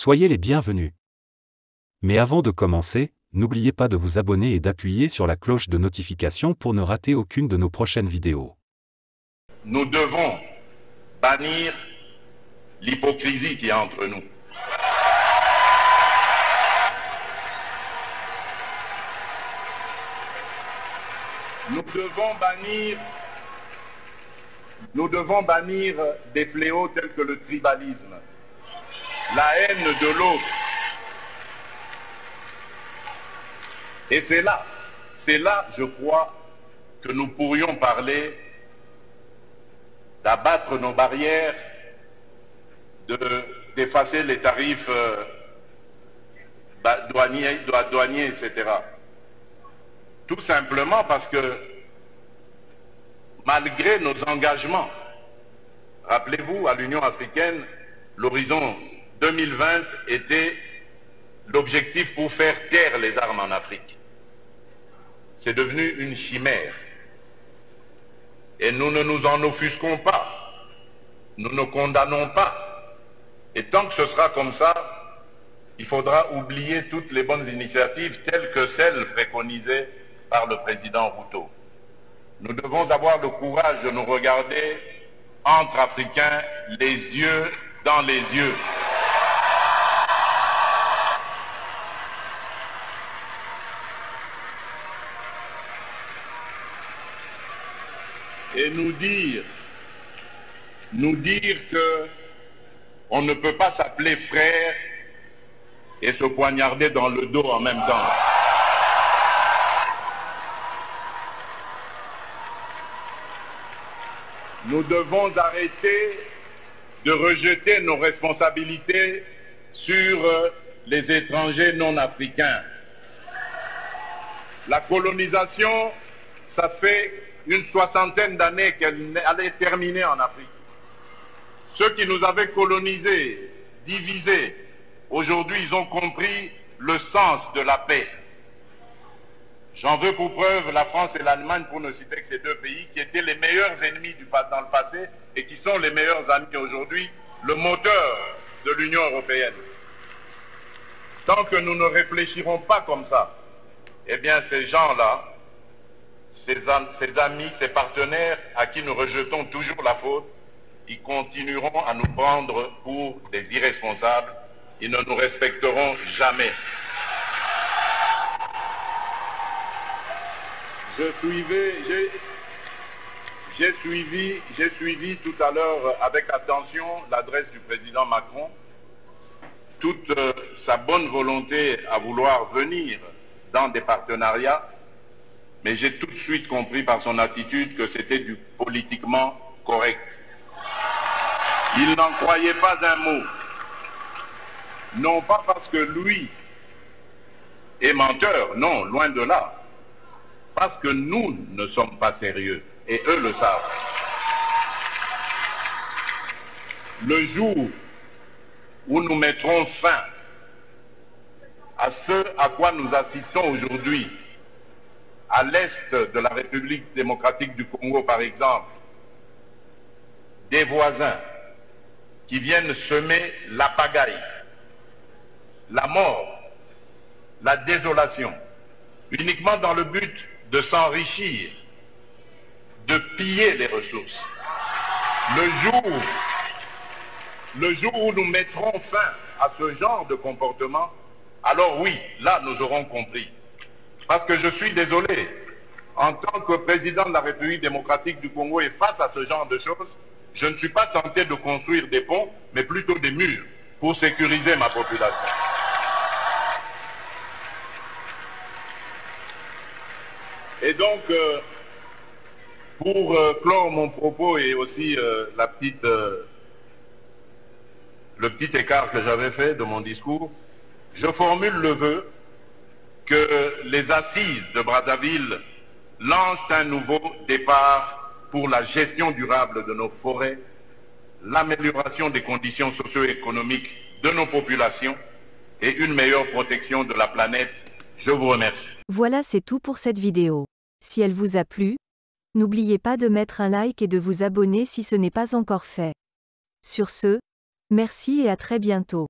Soyez les bienvenus. Mais avant de commencer, n'oubliez pas de vous abonner et d'appuyer sur la cloche de notification pour ne rater aucune de nos prochaines vidéos. Nous devons bannir l'hypocrisie qui est entre nous. Nous devons bannir des fléaux tels que le tribalisme, la haine de l'autre. Et c'est là, je crois, que nous pourrions parler d'abattre nos barrières, d'effacer les tarifs douaniers, etc. Tout simplement parce que, malgré nos engagements, rappelez-vous, à l'Union africaine, l'horizon 2020 était l'objectif pour faire taire les armes en Afrique. C'est devenu une chimère. Et nous ne nous en offusquons pas. Nous ne condamnons pas. Et tant que ce sera comme ça, il faudra oublier toutes les bonnes initiatives telles que celles préconisées par le président Ruto. Nous devons avoir le courage de nous regarder entre Africains, les yeux dans les yeux. Et nous dire que on ne peut pas s'appeler frère et se poignarder dans le dos en même temps. Nous devons arrêter de rejeter nos responsabilités sur les étrangers non africains. La colonisation, ça fait une soixantaine d'années qu'elle allait terminer en Afrique. Ceux qui nous avaient colonisés, divisés, aujourd'hui ils ont compris le sens de la paix. J'en veux pour preuve la France et l'Allemagne, pour ne citer que ces deux pays, qui étaient les meilleurs ennemis dans le passé et qui sont les meilleurs amis aujourd'hui, le moteur de l'Union européenne. Tant que nous ne réfléchirons pas comme ça, eh bien ces gens-là, ces amis, ces partenaires à qui nous rejetons toujours la faute, ils continueront à nous prendre pour des irresponsables. Ils ne nous respecteront jamais. J'ai suivi tout à l'heure avec attention l'adresse du président Macron, toute sa bonne volonté à vouloir venir dans des partenariats, mais j'ai tout de suite compris par son attitude que c'était du politiquement correct. Il n'en croyait pas un mot. Non pas parce que lui est menteur, non, loin de là. Parce que nous ne sommes pas sérieux, et eux le savent. Le jour où nous mettrons fin à ce à quoi nous assistons aujourd'hui, à l'est de la République démocratique du Congo par exemple, des voisins qui viennent semer la pagaille, la mort, la désolation, uniquement dans le but de s'enrichir, de piller les ressources. Le jour où nous mettrons fin à ce genre de comportement, alors oui, là nous aurons compris. Parce que je suis désolé, en tant que président de la République démocratique du Congo et face à ce genre de choses, je ne suis pas tenté de construire des ponts, mais plutôt des murs pour sécuriser ma population. Et donc, pour clore mon propos et aussi le petit écart que j'avais fait de mon discours, je formule le vœu que les assises de Brazzaville lancent un nouveau départ pour la gestion durable de nos forêts, l'amélioration des conditions socio-économiques de nos populations et une meilleure protection de la planète. Je vous remercie. Voilà, c'est tout pour cette vidéo. Si elle vous a plu, n'oubliez pas de mettre un like et de vous abonner si ce n'est pas encore fait. Sur ce, merci et à très bientôt.